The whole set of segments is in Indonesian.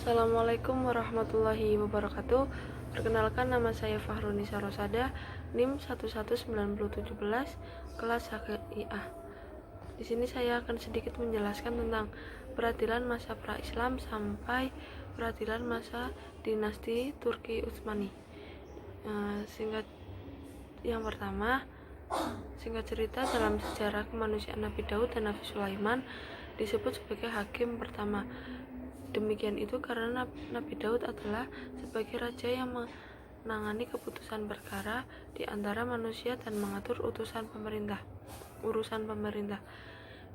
Assalamualaikum warahmatullahi wabarakatuh. Perkenalkan, nama saya Fahrunisa Rosada, NIM 119017, kelas HKIA. Di sini saya akan sedikit menjelaskan tentang peradilan masa pra-Islam sampai peradilan masa dinasti Turki Utsmani. Yang pertama, singkat cerita, dalam sejarah kemanusiaan Nabi Daud dan Nabi Sulaiman disebut sebagai hakim pertama. Demikian itu karena Nabi Daud adalah sebagai raja yang menangani keputusan perkara di antara manusia dan mengatur urusan pemerintah.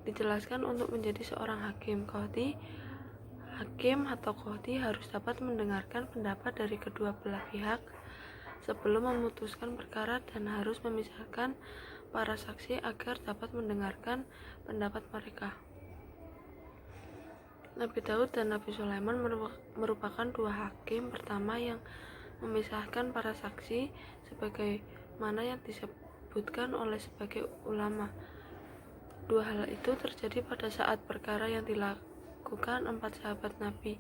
Dijelaskan untuk menjadi seorang hakim atau qadhi harus dapat mendengarkan pendapat dari kedua belah pihak sebelum memutuskan perkara dan harus memisahkan para saksi agar dapat mendengarkan pendapat mereka. Nabi Daud dan Nabi Sulaiman merupakan dua hakim pertama yang memisahkan para saksi sebagaimana yang disebutkan oleh sebagai ulama. Dua hal itu terjadi pada saat perkara yang dilakukan 4 sahabat Nabi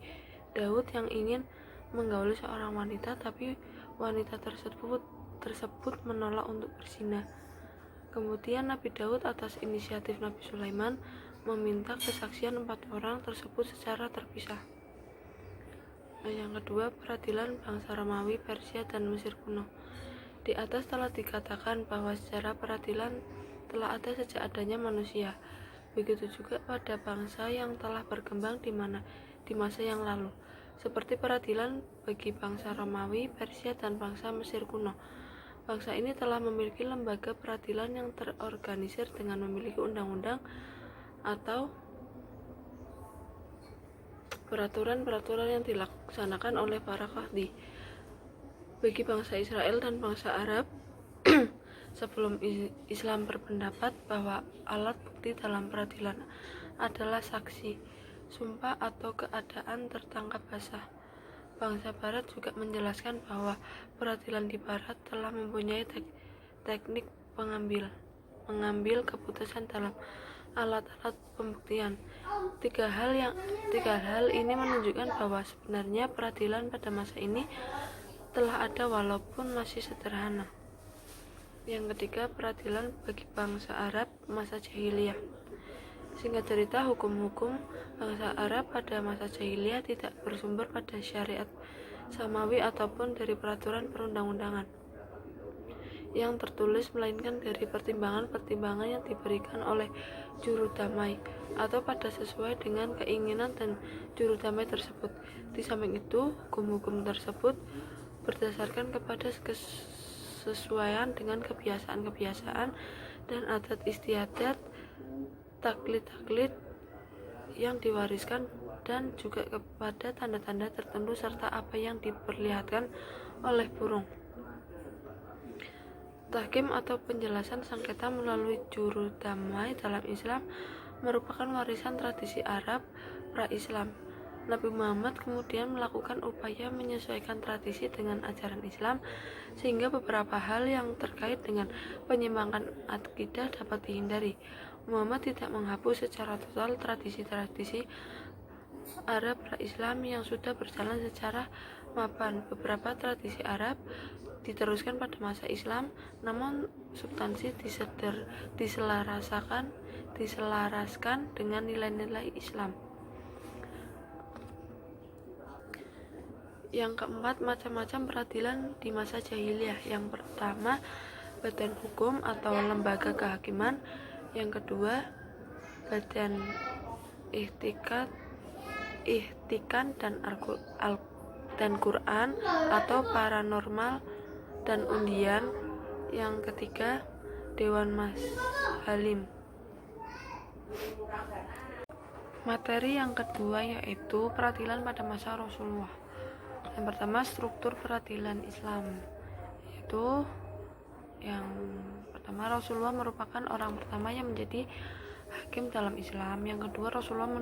Daud yang ingin menggauli seorang wanita, tapi wanita tersebut menolak untuk berzina. Kemudian Nabi Daud atas inisiatif Nabi Sulaiman meminta kesaksian 4 orang tersebut secara terpisah. Yang kedua, peradilan bangsa Romawi, Persia, dan Mesir kuno. Di atas telah dikatakan bahwa secara peradilan telah ada sejak adanya manusia. Begitu juga pada bangsa yang telah berkembang di masa yang lalu, seperti peradilan bagi bangsa Romawi, Persia, dan bangsa Mesir kuno. Bangsa ini telah memiliki lembaga peradilan yang terorganisir dengan memiliki undang-undang atau peraturan-peraturan yang dilaksanakan oleh para qadhi. Bagi bangsa Israel dan bangsa Arab sebelum Islam berpendapat bahwa alat bukti dalam peradilan adalah saksi, sumpah, atau keadaan tertangkap basah. Bangsa Barat juga menjelaskan bahwa peradilan di Barat telah mempunyai teknik mengambil keputusan dalam alat-alat pembuktian. Tiga hal ini menunjukkan bahwa sebenarnya peradilan pada masa ini telah ada walaupun masih sederhana. Yang ketiga, peradilan bagi bangsa Arab masa jahiliyah. Singkat cerita, hukum-hukum bangsa Arab pada masa jahiliyah tidak bersumber pada syariat samawi ataupun dari peraturan perundang-undangan yang tertulis, melainkan dari pertimbangan-pertimbangan yang diberikan oleh juru damai atau pada sesuai dengan keinginan dan juru damai tersebut. Di samping itu, hukum-hukum tersebut berdasarkan kepada kesesuaian dengan kebiasaan-kebiasaan dan adat istiadat, taklid yang diwariskan, dan juga kepada tanda-tanda tertentu serta apa yang diperlihatkan oleh burung. Tahkim atau penjelasan sengketa melalui juru damai dalam Islam merupakan warisan tradisi Arab pra-Islam. Nabi Muhammad kemudian melakukan upaya menyesuaikan tradisi dengan ajaran Islam sehingga beberapa hal yang terkait dengan penyimpangan akidah dapat dihindari. Muhammad tidak menghapus secara total tradisi-tradisi Arab pra-Islam yang sudah berjalan secara mapan. Beberapa tradisi Arab diteruskan pada masa Islam, namun substansi diselaraskan dengan nilai-nilai Islam. Yang keempat, macam-macam peradilan di masa jahiliyah. Yang pertama, badan hukum atau lembaga kehakiman. Yang kedua, badan ihtikan dan Quran atau paranormal dan undian. Yang ketiga, Dewan Halim. Materi yang kedua yaitu peradilan pada masa Rasulullah. Yang pertama, struktur peradilan Islam, yaitu yang pertama, Rasulullah merupakan orang pertama yang menjadi hakim dalam Islam. Yang kedua, Rasulullah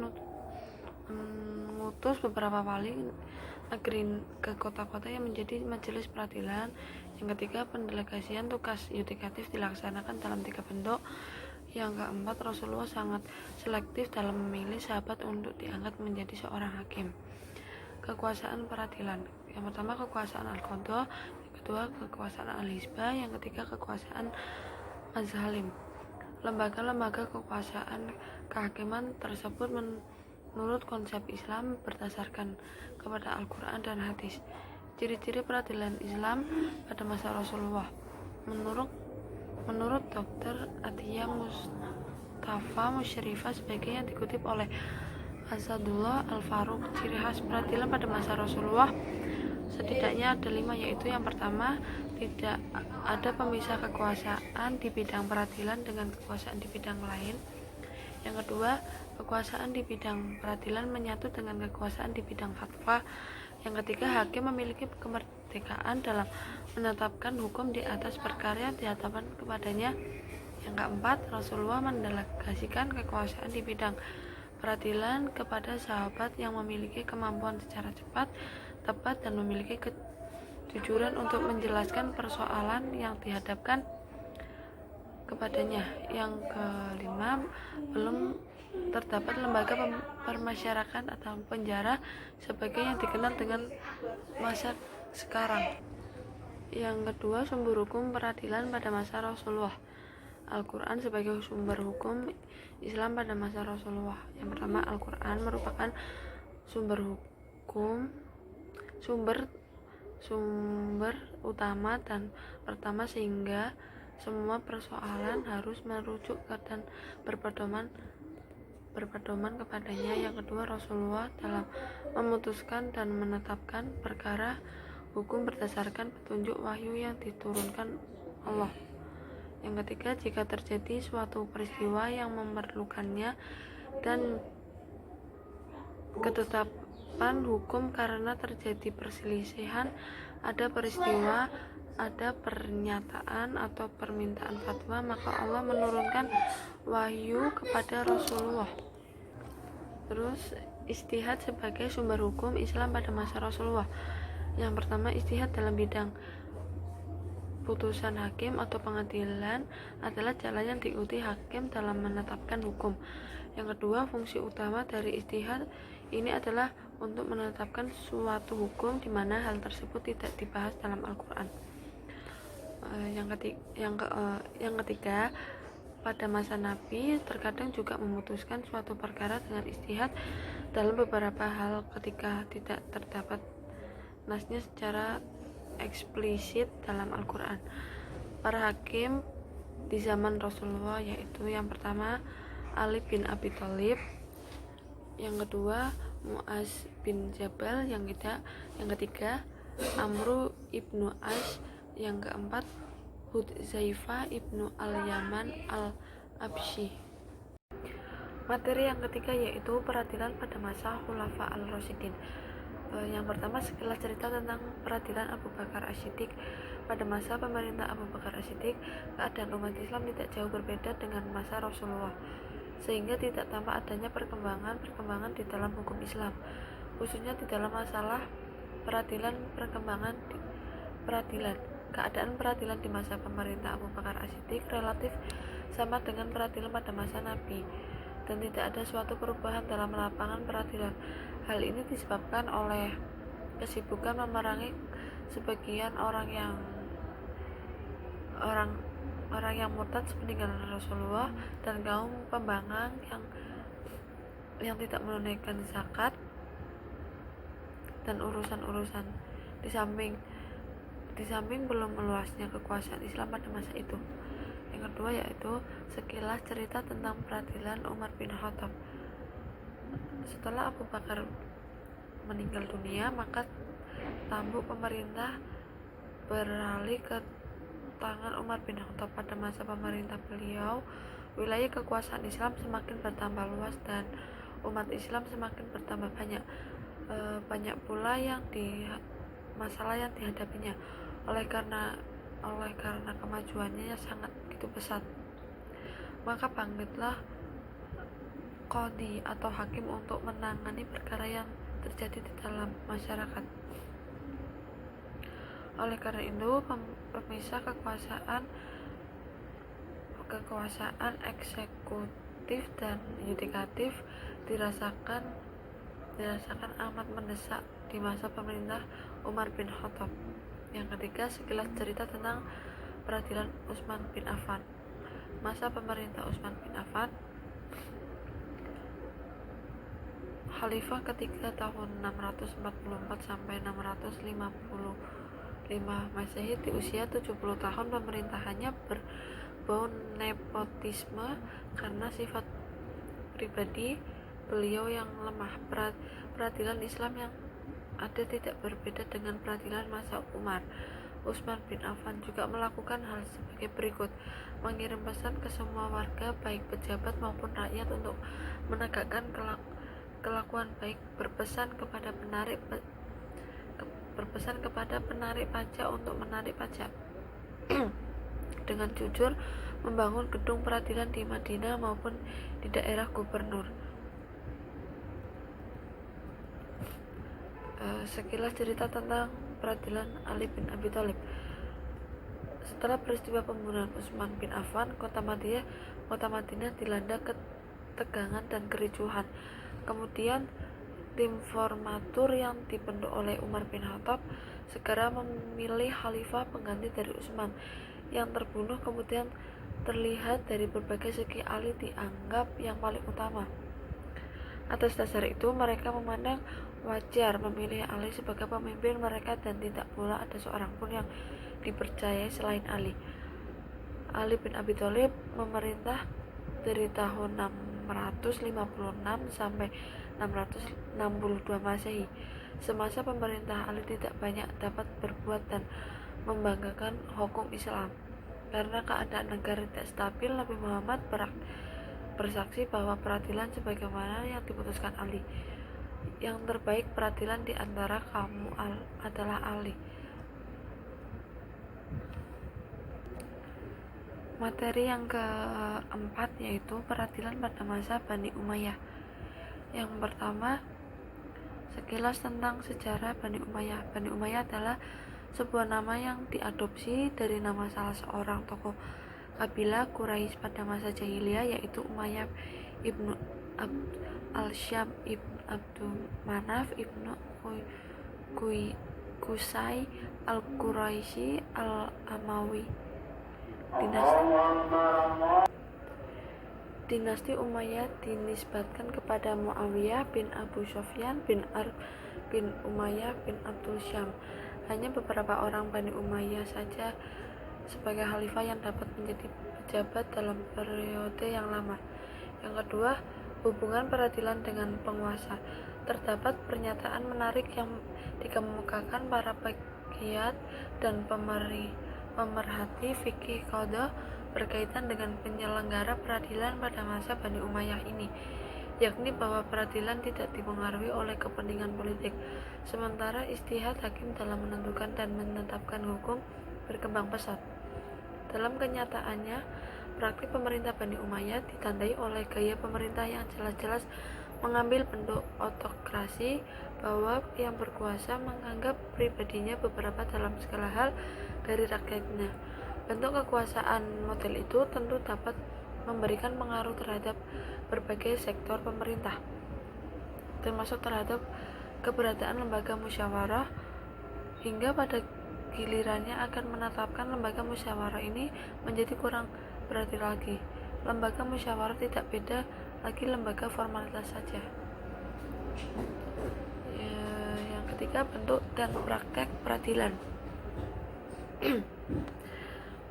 mengutus beberapa wali negeri ke kota-kota yang menjadi majelis peradilan. Yang ketiga, pendelegasian tugas yudikatif dilaksanakan dalam 3 bentuk. Yang keempat, Rasulullah sangat selektif dalam memilih sahabat untuk diangkat menjadi seorang hakim. kekuasaan peradilan. Yang pertama kekuasaan al-qadha, yang kedua kekuasaan al-hizbah, yang ketiga kekuasaan az-zalim. Lembaga-lembaga kekuasaan kehakiman tersebut menurut konsep Islam berdasarkan kepada Al-Quran dan hadis. Ciri-ciri peradilan Islam pada masa Rasulullah. Menurut Dr. Atiyah Mustafa Musyrifah sebagai yang dikutip oleh Asadullah Al-Faruq, ciri khas peradilan pada masa Rasulullah setidaknya ada 5, yaitu yang pertama, tidak ada pemisah kekuasaan di bidang peradilan dengan kekuasaan di bidang lain. Yang kedua, kekuasaan di bidang peradilan menyatu dengan kekuasaan di bidang fatwa. Yang ketiga, hakim memiliki kemerdekaan dalam menetapkan hukum di atas perkara yang dihadapkan kepadanya. Yang keempat, Rasulullah mendelegasikan kekuasaan di bidang peradilan kepada sahabat yang memiliki kemampuan secara cepat, tepat, dan memiliki kejujuran untuk menjelaskan persoalan yang dihadapkan kepadanya. Yang kelima, belum terdapat lembaga permasyarakatan atau penjara sebagai yang dikenal dengan masa sekarang. Yang kedua, sumber hukum peradilan pada masa Rasulullah. Al-Quran sebagai sumber hukum Islam pada masa Rasulullah. Yang pertama, Al-Quran merupakan sumber utama dan pertama, sehingga semua persoalan harus merujuk dan berpedoman kepadanya. Yang kedua, Rasulullah dalam memutuskan dan menetapkan perkara hukum berdasarkan petunjuk wahyu yang diturunkan Allah. Yang ketiga, jika terjadi suatu peristiwa yang memerlukannya dan ketetapan hukum karena terjadi perselisihan, ada peristiwa, ada pernyataan atau permintaan fatwa, maka Allah menurunkan wahyu kepada Rasulullah. Terus, ijtihad sebagai sumber hukum Islam pada masa Rasulullah. Yang pertama, ijtihad dalam bidang putusan hakim atau pengadilan adalah jalan yang diikuti hakim dalam menetapkan hukum. Yang kedua, fungsi utama dari ijtihad ini adalah untuk menetapkan suatu hukum di mana hal tersebut tidak dibahas dalam Al-Quran. Yang ketiga, pada masa Nabi terkadang juga memutuskan suatu perkara dengan ijtihad dalam beberapa hal ketika tidak terdapat nasnya secara eksplisit dalam Al-Quran. Para hakim di zaman Rasulullah yaitu yang pertama Ali bin Abi Thalib, yang kedua Muaz bin Jabal, yang ketiga Amru ibnu As, yang keempat Hudzaifah ibnu Al-Yaman Al-Absyi. Materi yang ketiga yaitu peradilan pada masa Khulafa al-Rasyidin. Yang pertama, sekilas cerita tentang peradilan Abu Bakar As-Siddiq. Pada masa pemerintah Abu Bakar As-Siddiq, keadaan umat Islam tidak jauh berbeda dengan masa Rasulullah, sehingga tidak tampak adanya perkembangan di dalam hukum Islam, khususnya di dalam masalah peradilan. Keadaan peradilan di masa pemerintah Abu Bakar As-Siddiq relatif sama dengan peradilan pada masa Nabi, dan tidak ada suatu perubahan dalam lapangan peradilan. Hal ini disebabkan oleh kesibukan memerangi sebagian orang yang murtad sepeninggalan Rasulullah dan kaum pembangkang yang tidak menunaikan zakat dan urusan-urusan. Di samping belum meluasnya kekuasaan Islam pada masa itu. Yang kedua yaitu sekilas cerita tentang peradilan Umar bin Khattab. Setelah Abu Bakar meninggal dunia, maka tampuk pemerintah beralih ke tangan Umar bin Khattab. Pada masa pemerintah beliau, wilayah kekuasaan Islam semakin bertambah luas dan umat Islam semakin bertambah banyak. Banyak pula masalah yang dihadapinya. Oleh karena kemajuannya sangat begitu pesat, maka bangkitlah qadhi atau hakim untuk menangani perkara yang terjadi di dalam masyarakat. Oleh karena itu, pemisah kekuasaan eksekutif dan yudikatif dirasakan amat mendesak di masa pemerintah Umar bin Khattab. Yang ketiga, sekilas cerita tentang peradilan Utsman bin Affan. Masa pemerintah Utsman bin Affan, Khalifah ketiga tahun 644 sampai 655 Masehi. Di usia 70 tahun pemerintahannya berbau nepotisme karena sifat pribadi beliau yang lemah. Peradilan Islam yang ada tidak berbeda dengan peradilan masa Umar. Utsman bin Affan juga melakukan hal sebagai berikut: mengirim pesan ke semua warga, baik pejabat maupun rakyat, untuk menegakkan kelakuan baik, berpesan kepada penarik pajak untuk menarik pajak dengan jujur, membangun gedung peradilan di Madinah maupun di daerah gubernur. Sekilas cerita tentang peradilan Ali bin Abi Thalib. Setelah peristiwa pembunuhan Utsman bin Affan, kota Madinah dilanda ketegangan dan kericuhan. Kemudian tim formatur yang dibentuk oleh Umar bin Khattab segera memilih khalifah pengganti dari Utsman. Yang terbunuh kemudian terlihat dari berbagai segi Ali dianggap yang paling utama. Atas dasar itu, mereka memandang wajar memilih Ali sebagai pemimpin mereka, dan tidak pula ada seorang pun yang dipercayai selain Ali. Ali bin Abi Thalib memerintah dari tahun 656 sampai 662 Masehi. Semasa pemerintah Ali tidak banyak dapat berbuat dan membanggakan hukum Islam. Karena keadaan negara tidak stabil, Nabi Muhammad bersaksi bahwa peradilan sebagaimana yang diputuskan Ali, yang terbaik peradilan di antara kamu adalah Ali. Materi yang keempat yaitu peradilan pada masa Bani Umayyah. Yang pertama, sekilas tentang sejarah Bani Umayyah. Bani Umayyah adalah sebuah nama yang diadopsi dari nama salah seorang tokoh kabilah Quraisy pada masa jahiliyah, yaitu Umayyah ibnu al-Syam ibnu Abdul Manaf ibnu Qusay al-Quraisy al-Amawi. Dinasti Umayyah dinisbatkan kepada Muawiyah bin Abu Sufyan bin Umayyah bin Abdul Syam. Hanya beberapa orang Bani Umayyah saja sebagai khalifah yang dapat menjadi pejabat dalam periode yang lama. Yang kedua, hubungan peradilan dengan penguasa. Terdapat pernyataan menarik yang dikemukakan para pegiat dan pemerhati fikih qadha berkaitan dengan penyelenggara peradilan pada masa Bani Umayyah ini, yakni bahwa peradilan tidak dipengaruhi oleh kepentingan politik, sementara ijtihad hakim dalam menentukan dan menetapkan hukum berkembang pesat. Dalam kenyataannya, praktik pemerintah Bani Umayyah ditandai oleh gaya pemerintah yang jelas-jelas mengambil bentuk autokrasi, bahwa yang berkuasa menganggap pribadinya beberapa dalam segala hal dari rakyatnya. Bentuk kekuasaan model itu tentu dapat memberikan pengaruh terhadap berbagai sektor pemerintah, termasuk terhadap keberadaan lembaga musyawarah, hingga pada gilirannya akan menetapkan lembaga musyawarah ini menjadi kurang berarti lagi. Lembaga musyawarah tidak beda lagi lembaga formalitas saja. Yang ketiga, bentuk dan praktek peradilan.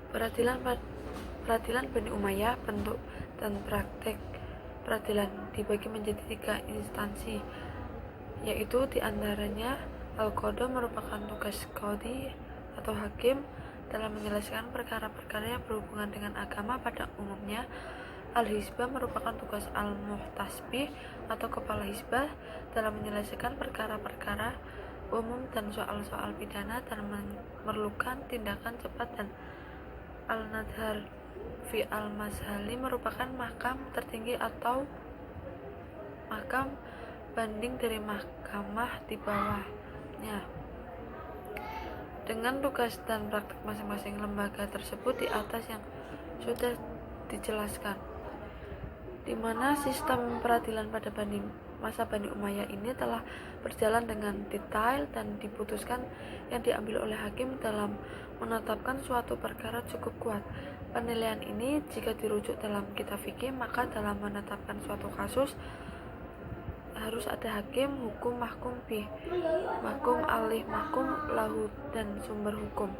Peradilan Bani Umayyah, bentuk dan praktek peradilan dibagi menjadi 3 instansi, yaitu diantaranya Al-Qadha merupakan tugas qadhi atau hakim dalam menyelesaikan perkara-perkara yang berhubungan dengan agama pada umumnya. Al-Hizbah merupakan tugas Al-Muhtasibih atau kepala hizbah dalam menyelesaikan perkara-perkara umum dan soal-soal pidana dan memerlukan tindakan cepat, dan Al-Nadhar fi al-Mazhali merupakan mahkam tertinggi atau mahkam banding dari mahkamah di bawahnya. Dengan tugas dan praktik masing-masing lembaga tersebut di atas yang sudah dijelaskan, di mana sistem peradilan pada Bani masa Bani Umayyah ini telah berjalan dengan detail dan diputuskan yang diambil oleh hakim dalam menetapkan suatu perkara cukup kuat. Penilaian ini jika dirujuk dalam kitab fikih, maka dalam menetapkan suatu kasus harus ada hakim, hukum, mahkum bih, mahkum alih, mahkum lahu, dan sumber hukum.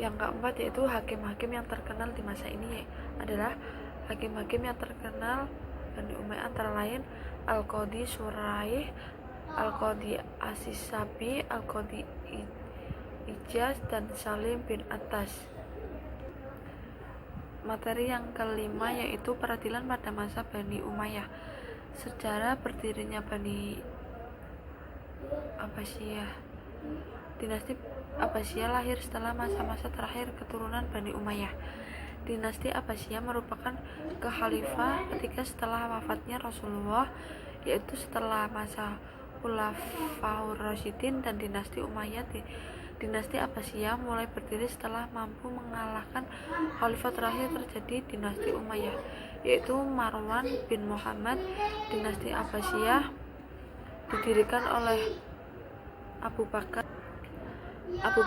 Yang keempat yaitu hakim-hakim yang terkenal di masa ini adalah hakim-hakim yang terkenal Bani Umayyah antara lain Al-Qadhi Syuraih, Al-Qadhi As-Sabi, Al-Qadhi Ijaz, dan Salim bin Attas. Materi yang kelima yaitu peradilan pada masa Bani Umayyah. Sejarah berdirinya Bani Abbasiyah. Dinasti Abbasiyah lahir setelah masa-masa terakhir keturunan Bani Umayyah. Dinasti Abbasiyah merupakan kekhalifah ketiga setelah wafatnya Rasulullah, yaitu setelah masa Khulafaur Rasyidin, dan dinasti Umayyah. Dinasti Abbasiyah mulai berdiri setelah mampu mengalahkan khalifah terakhir terjadi dinasti Umayyah, yaitu Marwan bin Muhammad. Dinasti Abbasiyah didirikan oleh Abu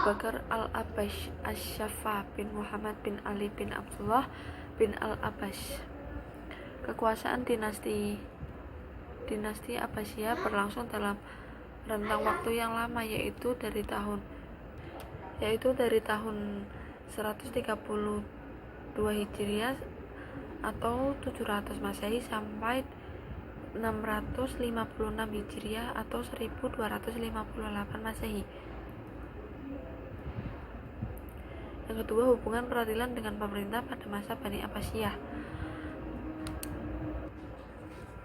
Bakar al-Abbas Asy-Syafa bin Muhammad bin Ali bin Abdullah bin al-Abbas. Kekuasaan dinasti Abbasiyah berlangsung dalam rentang waktu yang lama, yaitu dari tahun 132 Hijriah atau 700 Masehi sampai 656 Hijriah atau 1258 Masehi. Yang kedua, hubungan peradilan dengan pemerintah pada masa Bani Abbasiyah.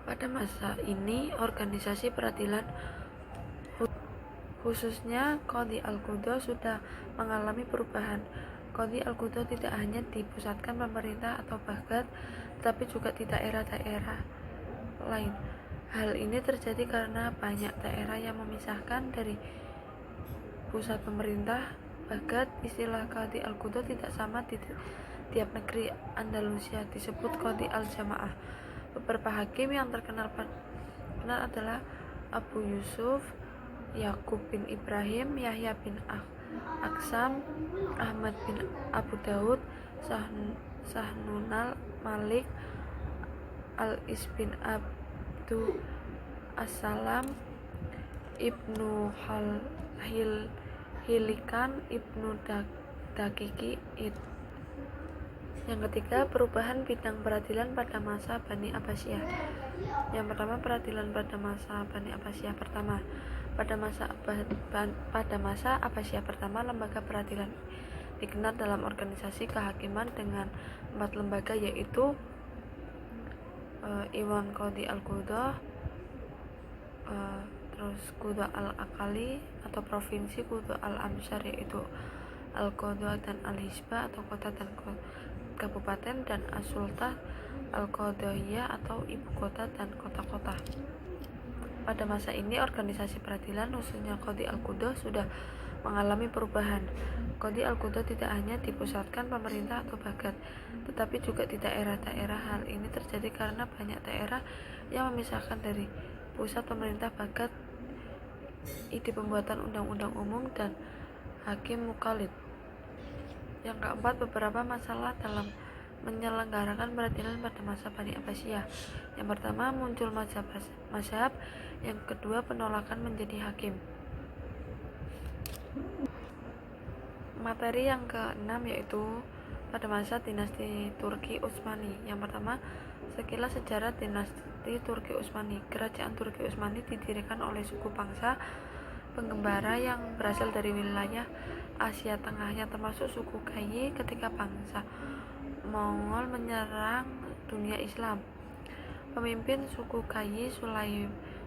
Pada masa ini, organisasi peradilan khususnya Qadhi al-Qudha sudah mengalami perubahan. Qadhi al-Qudha tidak hanya dipusatkan pemerintah atau Baghdad, tetapi juga di daerah-daerah lain. Hal ini terjadi karena banyak daerah yang memisahkan dari pusat pemerintah. Baghdad, istilah Qadhi al-Qudha tidak sama di tiap negeri. Andalusia disebut Qadhi al-Jamaah. Beberapa hakim yang terkenal adalah Abu Yusuf, Yakub bin Ibrahim, Yahya bin Aksam, Ahmad bin Abu Daud, Sahnunal Malik, Al-Is bin Abdu As-Salam, Ibnu Hilikan, Ibnu Dakiki. Yang ketiga, perubahan bidang peradilan pada masa Bani Abbasiyah. Yang pertama, peradilan pada masa Bani Abbasiyah pertama. Pada masa Abbasiyah pertama, lembaga peradilan dikenal dalam organisasi kehakiman dengan 4 lembaga, yaitu Iwan Qadhi al-Qudha, terus Qudha al-Aqali atau provinsi, Qudha al-Amsyar yaitu al-Qadha dan al-Hisbah atau kota dan kabupaten, dan as-Sultan al-Qadhiyah atau ibu kota dan kota-kota. Pada masa ini, organisasi peradilan khususnya Qadhi al-Qudha sudah mengalami perubahan. Qadhi al-Qudha tidak hanya dipusatkan pemerintah atau Baghdad, tetapi juga di daerah-daerah. Hal ini terjadi karena banyak daerah yang memisahkan dari pusat pemerintah Baghdad. Ide pembuatan undang-undang umum dan hakim mukallid. Yang keempat, beberapa masalah dalam menyelenggarakan peradilan pada masa Bani Abbasiyah. Yang pertama, muncul mazhab. Yang kedua, penolakan menjadi hakim. Materi yang keenam yaitu pada masa dinasti Turki Utsmani. Yang pertama, sekilas sejarah dinasti Turki Utsmani. Kerajaan Turki Utsmani didirikan oleh suku bangsa penggembara yang berasal dari wilayah Asia Tengah, yang termasuk suku Gayi, ketika bangsa Mongol menyerang dunia Islam. Pemimpin suku Gayi,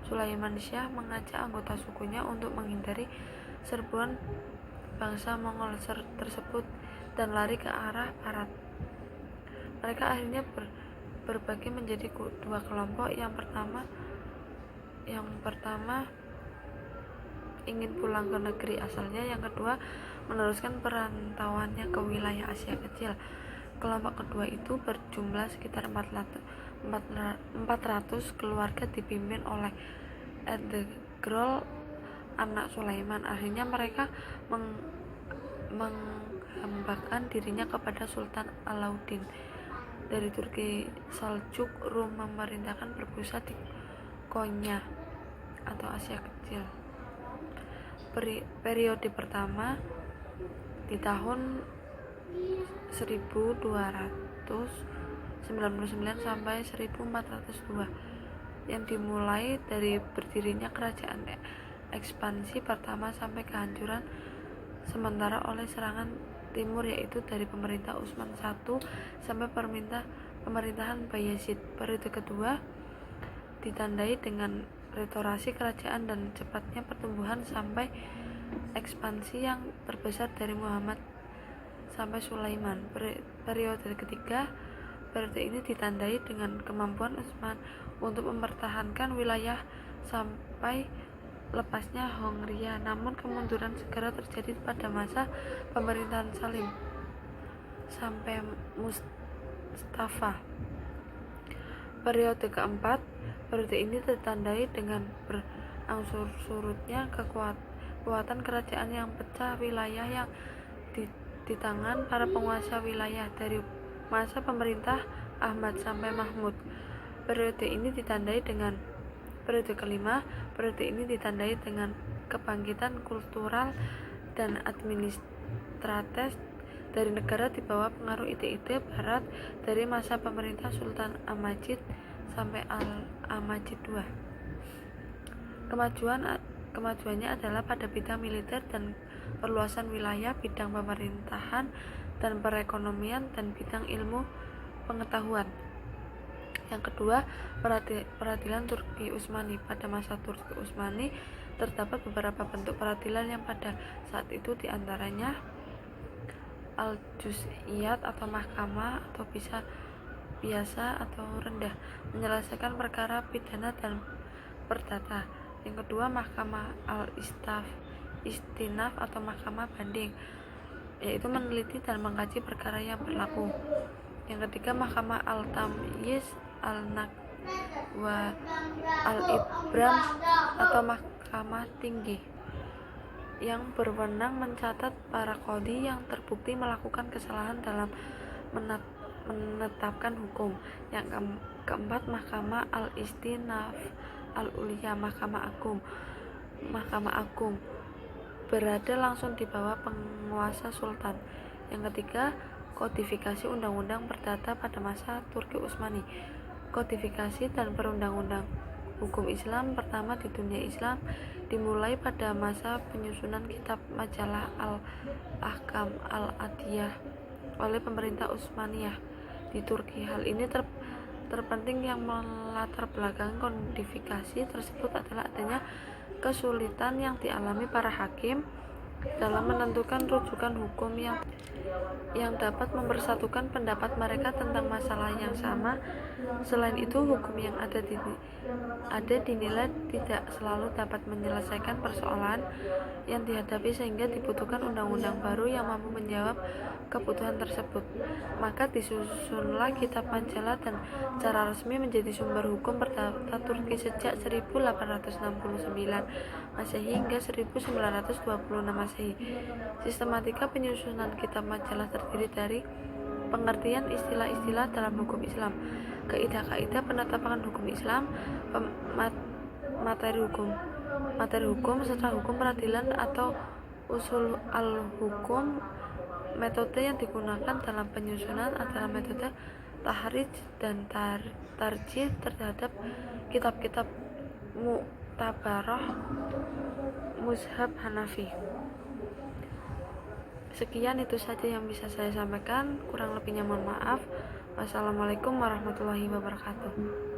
Sulaiman Syah, mengajak anggota sukunya untuk menghindari serbuan bangsa Mongol tersebut dan lari ke arah barat. Mereka akhirnya berbagi menjadi 2 kelompok. Yang pertama ingin pulang ke negeri asalnya, yang kedua meneruskan perantauannya ke wilayah Asia Kecil. Kelompok kedua itu berjumlah sekitar 400 400 keluarga dipimpin oleh Ertugrul anak Sulaiman. Akhirnya mereka menghambakan dirinya kepada Sultan Alauddin dari Turki Seljuk. Rum memerintahkan berpusat di Konya atau Asia Kecil. Periode pertama di tahun 1299 sampai 1402 yang dimulai dari berdirinya kerajaan ekspansi pertama sampai kehancuran sementara oleh serangan timur, yaitu dari pemerintah Utsman I sampai pemerintahan Bayezid. Periode kedua ditandai dengan restorasi kerajaan dan cepatnya pertumbuhan sampai ekspansi yang terbesar dari Muhammad sampai Sulaiman. Periode ketiga, periode ini ditandai dengan kemampuan Utsman untuk mempertahankan wilayah sampai lepasnya Hongria, namun kemunduran segera terjadi pada masa pemerintahan Salim sampai Mustafa. Periode keempat, periode ini ditandai dengan berangsur surutnya kekuatan kerajaan yang pecah wilayah yang di tangan para penguasa wilayah dari masa pemerintah Ahmad sampai Mahmud. Periode ini ditandai dengan periode kelima, periode ini ditandai dengan kebangkitan kultural dan administratif dari negara di bawah pengaruh ide-ide barat dari masa pemerintah Sultan Al-Majid sampai Al-Majid II. Kemajuannya adalah pada bidang militer dan perluasan wilayah, bidang pemerintahan dan perekonomian, dan bidang ilmu pengetahuan. Yang kedua, peradilan Turki Utsmani. Pada masa Turki Utsmani terdapat beberapa bentuk peradilan yang pada saat itu diantaranya al-juz'iyat atau mahkamah atau biasa atau rendah, menyelesaikan perkara pidana dan perdata. Yang kedua, mahkamah al-istinaf atau mahkamah banding, yaitu meneliti dan mengkaji perkara yang berlaku. Yang ketiga, mahkamah al-tamyiz, al-naqd al-ibram atau mahkamah tinggi, yang berwenang mencatat para qadhi yang terbukti melakukan kesalahan dalam menetapkan hukum. Yang keempat, mahkamah al-istinaf al-ulia, mahkamah agung berada langsung di bawah penguasa sultan. Yang ketiga, kodifikasi undang-undang perdata pada masa Turki Utsmani. Kodifikasi dan perundang-undang hukum Islam pertama di dunia Islam dimulai pada masa penyusunan kitab majalah Al-Ahkam Al-Adiyah oleh pemerintah Utsmaniyah di Turki. Hal ini terpenting yang melatar belakangi kodifikasi tersebut adalah adanya kesulitan yang dialami para hakim dalam menentukan rujukan hukum yang dapat mempersatukan pendapat mereka tentang masalah yang sama. Selain itu, hukum yang ada dinilai tidak selalu dapat menyelesaikan persoalan yang dihadapi, sehingga dibutuhkan undang-undang baru yang mampu menjawab kebutuhan tersebut. Maka disusunlah kitab majalah dan secara resmi menjadi sumber hukum perdata Turki sejak 1869 Masehi hingga 1926 Masehi. Sistematika penyusunan kitab majalah terdiri dari pengertian istilah-istilah dalam hukum Islam, kaidah-kaidah penetapan hukum Islam, materi hukum serta hukum peradilan atau usul al-hukum. Metode yang digunakan dalam penyusunan adalah metode tahrij dan tarjih terhadap kitab-kitab Mu'tabarah Mazhab Hanafi. Sekian, itu saja yang bisa saya sampaikan, kurang lebihnya mohon maaf. Wassalamualaikum warahmatullahi wabarakatuh.